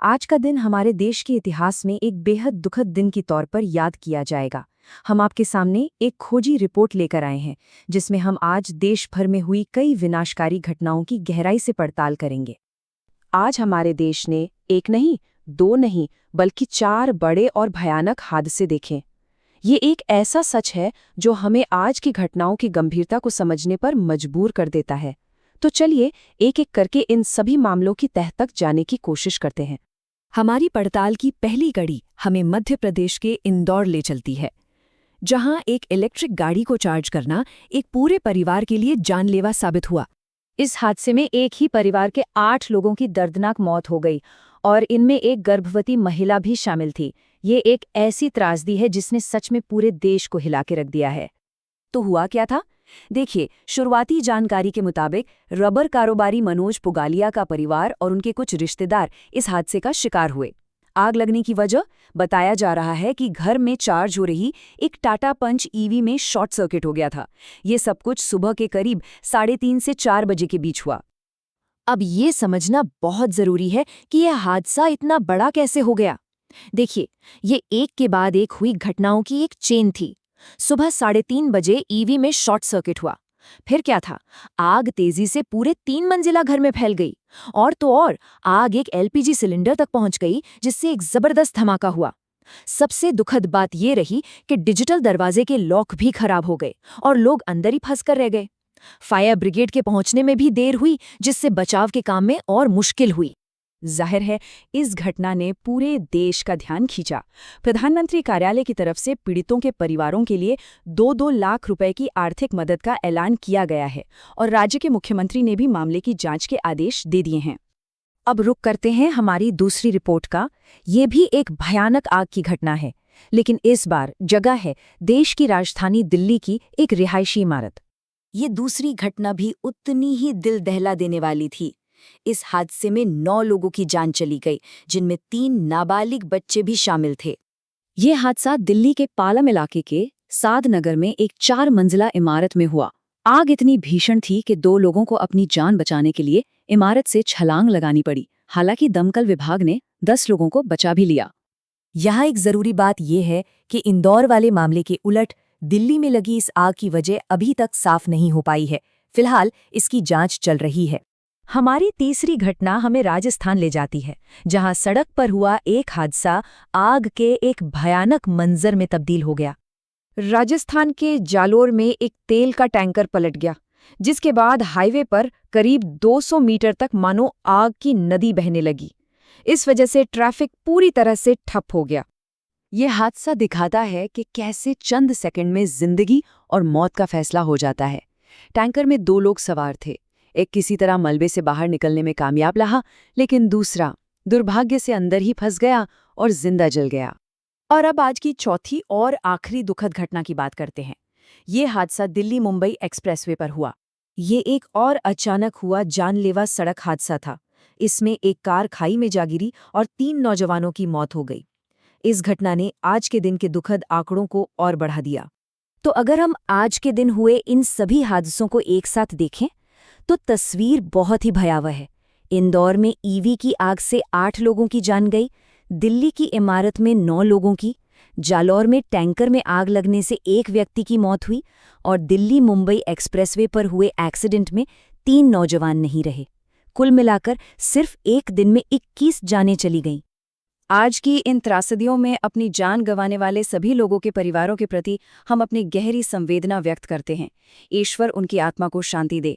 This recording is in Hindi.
आज का दिन हमारे देश के इतिहास में एक बेहद दुखद दिन के तौर पर याद किया जाएगा। हम आपके सामने एक खोजी रिपोर्ट लेकर आए हैं, जिसमें हम आज देश भर में हुई कई विनाशकारी घटनाओं की गहराई से पड़ताल करेंगे। आज हमारे देश ने एक नहीं, दो नहीं, बल्कि 4 बड़े और भयानक हादसे देखे। ये एक ऐसा सच है जो हमें आज की घटनाओं की गंभीरता को समझने पर मजबूर कर देता है। तो चलिए एक एक करके इन सभी मामलों की तह तक जाने की कोशिश करते हैं। हमारी पड़ताल की पहली कड़ी हमें मध्य प्रदेश के इंदौर ले चलती है, जहां एक इलेक्ट्रिक गाड़ी को चार्ज करना एक पूरे परिवार के लिए जानलेवा साबित हुआ। इस हादसे में एक ही परिवार के 8 लोगों की दर्दनाक मौत हो गई और इनमें एक गर्भवती महिला भी शामिल थी। ये एक ऐसी त्रासदी है जिसने सच में पूरे देश को हिला के रख दिया है। तो हुआ क्या था? देखिए, शुरुआती जानकारी के मुताबिक रबर कारोबारी मनोज पुगालिया का परिवार और उनके कुछ रिश्तेदार इस हादसे का शिकार हुए। आग लगने की वजह बताया जा रहा है कि घर में चार्ज हो रही एक टाटा पंच ईवी में शॉर्ट सर्किट हो गया था। ये सब कुछ सुबह के करीब 3:30 से 4 बजे के बीच हुआ। अब ये समझना बहुत जरूरी है कि यह हादसा इतना बड़ा कैसे हो गया। देखिए, ये एक के बाद एक हुई घटनाओं की एक चेन थी। सुबह 3:30 बजे ईवी में शॉर्ट सर्किट हुआ। फिर क्या था? आग तेजी से पूरे 3 मंजिला घर में फैल गई। और तो और, आग एक एलपीजी सिलेंडर तक पहुंच गई, जिससे एक जबरदस्त धमाका हुआ। सबसे दुखद बात ये रही कि डिजिटल दरवाजे के लॉक भी खराब हो गए और लोग अंदर ही फंस कर रह गए। फायर ब्रिगेड के पहुंचने में भी देर हुई, जिससे बचाव के काम में और मुश्किल हुई। जाहिर है, इस घटना ने पूरे देश का ध्यान खींचा। प्रधानमंत्री कार्यालय की तरफ से पीड़ितों के परिवारों के लिए 2-2 लाख रुपए की आर्थिक मदद का ऐलान किया गया है और राज्य के मुख्यमंत्री ने भी मामले की जांच के आदेश दे दिए हैं। अब रुक करते हैं हमारी दूसरी रिपोर्ट का। ये भी एक भयानक आग की घटना है, लेकिन इस बार जगह है देश की राजधानी दिल्ली की एक रिहायशी इमारत। ये दूसरी घटना भी उतनी ही दिल दहला देने वाली थी। इस हादसे में 9 लोगों की जान चली गई, जिनमें 3 नाबालिग बच्चे भी शामिल थे। ये हादसा दिल्ली के पालम इलाके के साद नगर में एक 4 मंजिला इमारत में हुआ। आग इतनी भीषण थी कि 2 लोगों को अपनी जान बचाने के लिए इमारत से छलांग लगानी पड़ी। हालांकि दमकल विभाग ने 10 लोगों को बचा भी लिया। यहाँ एक जरूरी बात यह है कि इंदौर वाले मामले के उलट दिल्ली में लगी इस आग की वजह अभी तक साफ नहीं हो पाई है। फिलहाल इसकी जांच चल रही है। हमारी तीसरी घटना हमें राजस्थान ले जाती है, जहां सड़क पर हुआ एक हादसा आग के एक भयानक मंजर में तब्दील हो गया। राजस्थान के जालोर में एक तेल का टैंकर पलट गया, जिसके बाद हाईवे पर करीब 200 मीटर तक मानो आग की नदी बहने लगी। इस वजह से ट्रैफिक पूरी तरह से ठप हो गया। ये हादसा दिखाता है कि कैसे चंद सेकंड में जिंदगी और मौत का फैसला हो जाता है। टैंकर में 2 लोग सवार थे। एक किसी तरह मलबे से बाहर निकलने में कामयाब रहा, लेकिन दूसरा दुर्भाग्य से अंदर ही फंस गया और जिंदा जल गया। और अब आज की चौथी और आखिरी दुखद घटना की बात करते हैं। ये हादसा दिल्ली मुंबई एक्सप्रेसवे पर हुआ। ये एक और अचानक हुआ जानलेवा सड़क हादसा था। इसमें एक कार खाई में जा गिरी और 3 नौजवानों की मौत हो गई। इस घटना ने आज के दिन के दुखद आंकड़ों को और बढ़ा दिया। तो अगर हम आज के दिन हुए इन सभी हादसों को एक साथ देखें, तो तस्वीर बहुत ही भयावह है। इंदौर में ईवी की आग से 8 लोगों की जान गई, दिल्ली की इमारत में 9 लोगों की, जालौर में टैंकर में आग लगने से 1 व्यक्ति की मौत हुई और दिल्ली मुंबई एक्सप्रेसवे पर हुए एक्सीडेंट में 3 नौजवान नहीं रहे। कुल मिलाकर सिर्फ एक दिन में 21 जानें चली गईं। आज की इन त्रासदियों में अपनी जान गंवाने वाले सभी लोगों के परिवारों के प्रति हम अपनी गहरी संवेदना व्यक्त करते हैं। ईश्वर उनकी आत्मा को शांति दे।